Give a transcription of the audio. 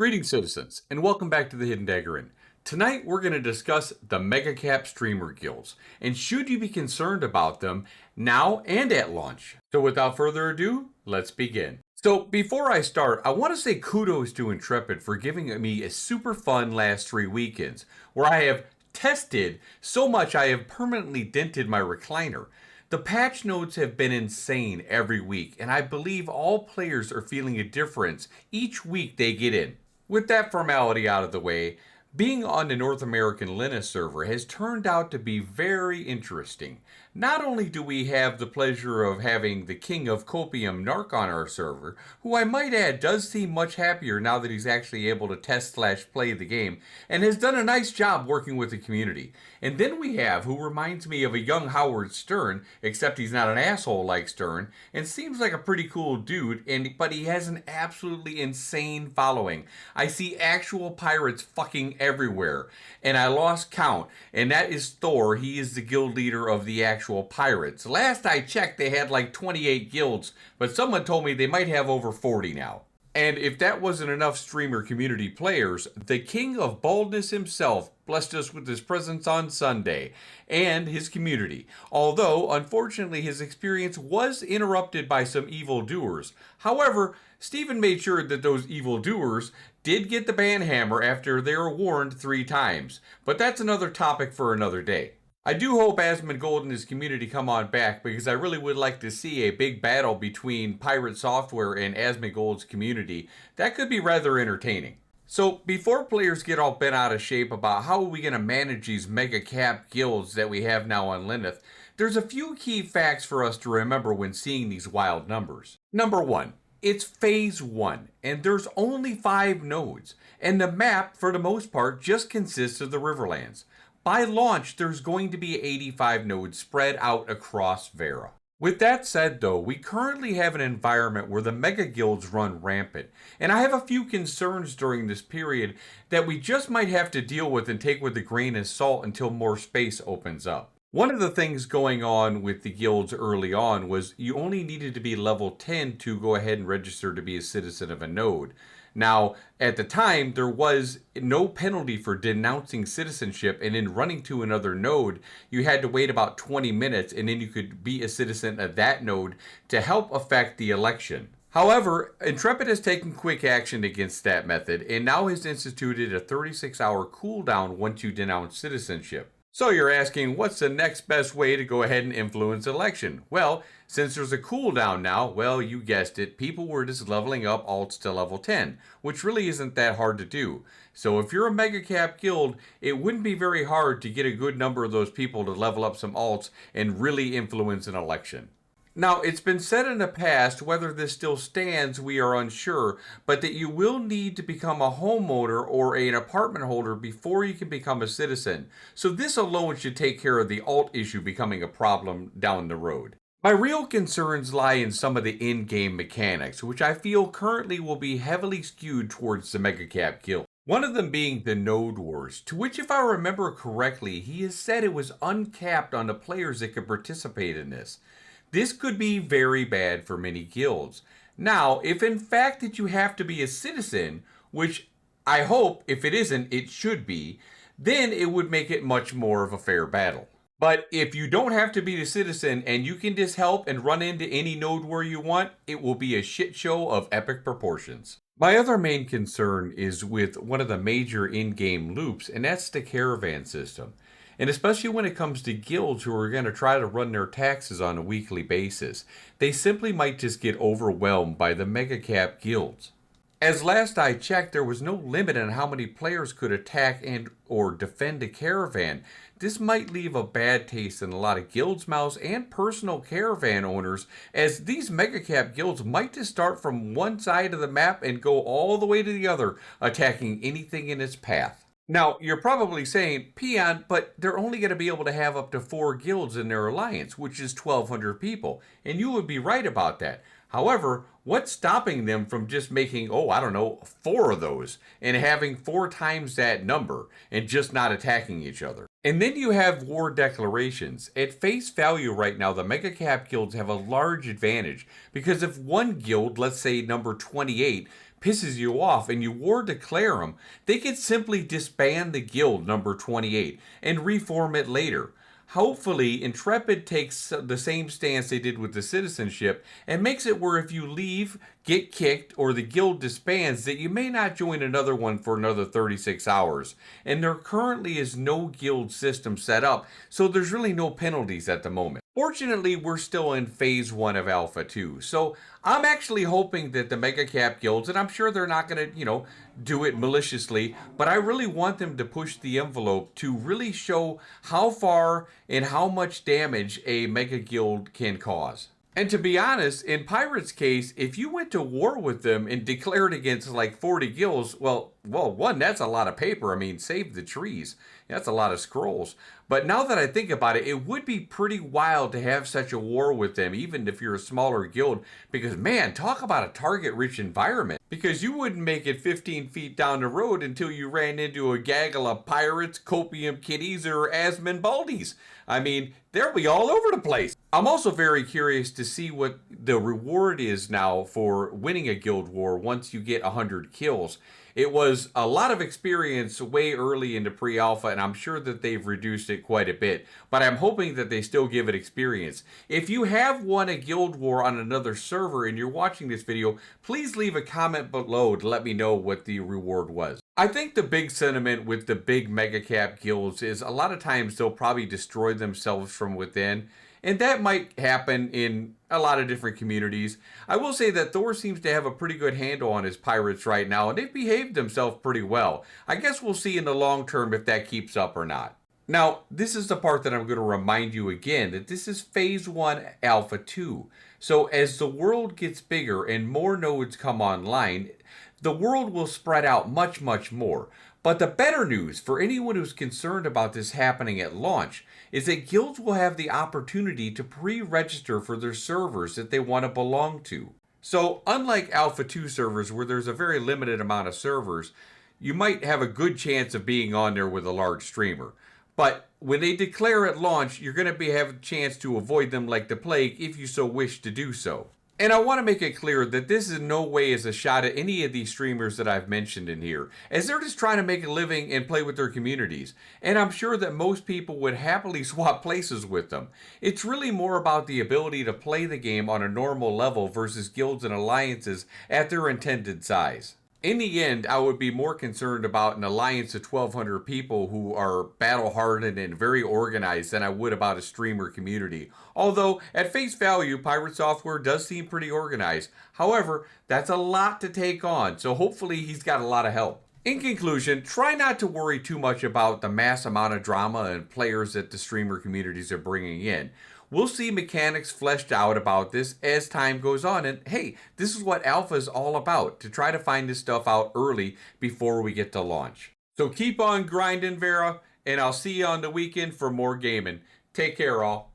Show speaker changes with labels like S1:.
S1: Greetings, citizens, and welcome back to the Hidden Dagger Inn. Tonight, we're going to discuss the Mega Cap Streamer Guilds, and should you be concerned about them now and at launch. So without further ado, let's begin. So before I start, I want to say kudos to Intrepid for giving me a super fun last 3 weekends, where I have tested so much I have permanently dented my recliner. The patch notes have been insane every week, and I believe all players are feeling a difference each week they get in. With that formality out of the way, being on the North American Linux server has turned out to be very interesting. Not only do we have the pleasure of having the King of Copium Narc on our server, who I might add does seem much happier now that he's actually able to test/play the game, and has done a nice job working with the community. And then we have who reminds me of a young Howard Stern, except he's not an asshole like Stern, and seems like a pretty cool dude, but he has an absolutely insane following. I see actual pirates fucking everywhere, and I lost count, and that is Thor. He is the guild leader of the actual pirates. Last I checked, they had like 28 guilds, but someone told me they might have over 40 now. And if that wasn't enough streamer community players, the king of baldness himself blessed us with his presence on Sunday, and his community. Although, unfortunately, his experience was interrupted by some evildoers. However, Stephen made sure that those evildoers did get the banhammer after they were warned 3 times. But that's another topic for another day. I do hope Asmongold and his community come on back, because I really would like to see a big battle between Pirate Software and Asmongold's community. That could be rather entertaining. So before players get all bent out of shape about how are we going to manage these mega cap guilds that we have now on Linux, there's a few key facts for us to remember when seeing these wild numbers. Number 1. It's phase 1, and there's only 5 nodes, and the map, for the most part, just consists of the Riverlands. By launch, there's going to be 85 nodes spread out across Verra. With that said, though, we currently have an environment where the mega guilds run rampant, and I have a few concerns during this period that we just might have to deal with and take with a grain of salt until more space opens up. One of the things going on with the guilds early on was you only needed to be level 10 to go ahead and register to be a citizen of a node. Now, at the time, there was no penalty for denouncing citizenship, and in running to another node, you had to wait about 20 minutes, and then you could be a citizen of that node to help affect the election. However, Intrepid has taken quick action against that method, and now has instituted a 36-hour cooldown once you denounce citizenship. So you're asking, what's the next best way to go ahead and influence election? Well, since there's a cooldown now, well, you guessed it, people were just leveling up alts to level 10, which really isn't that hard to do. So if you're a mega cap guild, it wouldn't be very hard to get a good number of those people to level up some alts and really influence an election. Now, it's been said in the past, whether this still stands, we are unsure, but that you will need to become a homeowner or an apartment holder before you can become a citizen. So this alone should take care of the alt issue becoming a problem down the road. My real concerns lie in some of the in-game mechanics, which I feel currently will be heavily skewed towards the Mega Cap Guild. One of them being the Node Wars, to which, if I remember correctly, he has said it was uncapped on the players that could participate in this. This could be very bad for many guilds. Now, if in fact that you have to be a citizen, which I hope, if it isn't, it should be, then it would make it much more of a fair battle. But if you don't have to be a citizen and you can just help and run into any node where you want, it will be a shit show of epic proportions. My other main concern is with one of the major in-game loops, and that's the caravan system. And especially when it comes to guilds who are going to try to run their taxes on a weekly basis, they simply might just get overwhelmed by the mega cap guilds. As last I checked, there was no limit on how many players could attack and or defend a caravan. This might leave a bad taste in a lot of guilds' mouths and personal caravan owners, as these mega cap guilds might just start from one side of the map and go all the way to the other, attacking anything in its path. Now, you're probably saying, Peon, but they're only going to be able to have up to 4 guilds in their alliance, which is 1,200 people. And you would be right about that. However, what's stopping them from just making, 4 of those and having 4 times that number and just not attacking each other? And then you have war declarations. At face value right now, the mega cap guilds have a large advantage because if one guild, let's say number 28, pisses you off and you war declare them, they can simply disband the guild number 28 and reform it later. Hopefully, Intrepid takes the same stance they did with the citizenship and makes it where if you leave, get kicked, or the guild disbands, that you may not join another one for another 36 hours. And there currently is no guild system set up, so there's really no penalties at the moment. Fortunately, we're still in phase 1 of Alpha 2, so I'm actually hoping that the Mega Cap guilds, and I'm sure they're not going to, do it maliciously, but I really want them to push the envelope to really show how far and how much damage a Mega Guild can cause. And to be honest, in Pirate's case, if you went to war with them and declared against like 40 guilds, well, one, that's a lot of paper. I mean, save the trees. That's a lot of scrolls. But now that I think about it, it would be pretty wild to have such a war with them, even if you're a smaller guild, because man, talk about a target-rich environment. Because you wouldn't make it 15 feet down the road until you ran into a gaggle of pirates, copium kitties, or Asmonbaldies. I mean, they'll be all over the place. I'm also very curious to see what the reward is now for winning a guild war once you get 100 kills. It was a lot of experience way early into pre-alpha, and I'm sure that they've reduced it quite a bit, but I'm hoping that they still give it experience. If you have won a guild war on another server and you're watching this video, please leave a comment below to let me know what the reward was. I think the big sentiment with the big mega cap guilds is a lot of times they'll probably destroy themselves from within. And that might happen in a lot of different communities. I will say that Thor seems to have a pretty good handle on his pirates right now, and they've behaved themselves pretty well. I guess we'll see in the long term if that keeps up or not. Now, this is the part that I'm going to remind you again, that this is Phase 1 Alpha 2. So as the world gets bigger and more nodes come online, the world will spread out much, much more. But the better news for anyone who's concerned about this happening at launch is that guilds will have the opportunity to pre-register for their servers that they want to belong to. So unlike Alpha 2 servers where there's a very limited amount of servers, you might have a good chance of being on there with a large streamer. But when they declare at launch, you're going to have a chance to avoid them like the plague if you so wish to do so. And I want to make it clear that this in no way is a shot at any of these streamers that I've mentioned in here, as they're just trying to make a living and play with their communities. And I'm sure that most people would happily swap places with them. It's really more about the ability to play the game on a normal level versus guilds and alliances at their intended size. In the end, I would be more concerned about an alliance of 1,200 people who are battle-hardened and very organized than I would about a streamer community. Although, at face value, Pirate Software does seem pretty organized. However, that's a lot to take on, so hopefully he's got a lot of help. In conclusion, try not to worry too much about the mass amount of drama and players that the streamer communities are bringing in. We'll see mechanics fleshed out about this as time goes on, and hey, this is what Alpha is all about, to try to find this stuff out early before we get to launch. So keep on grinding, Verra, and I'll see you on the weekend for more gaming. Take care, all.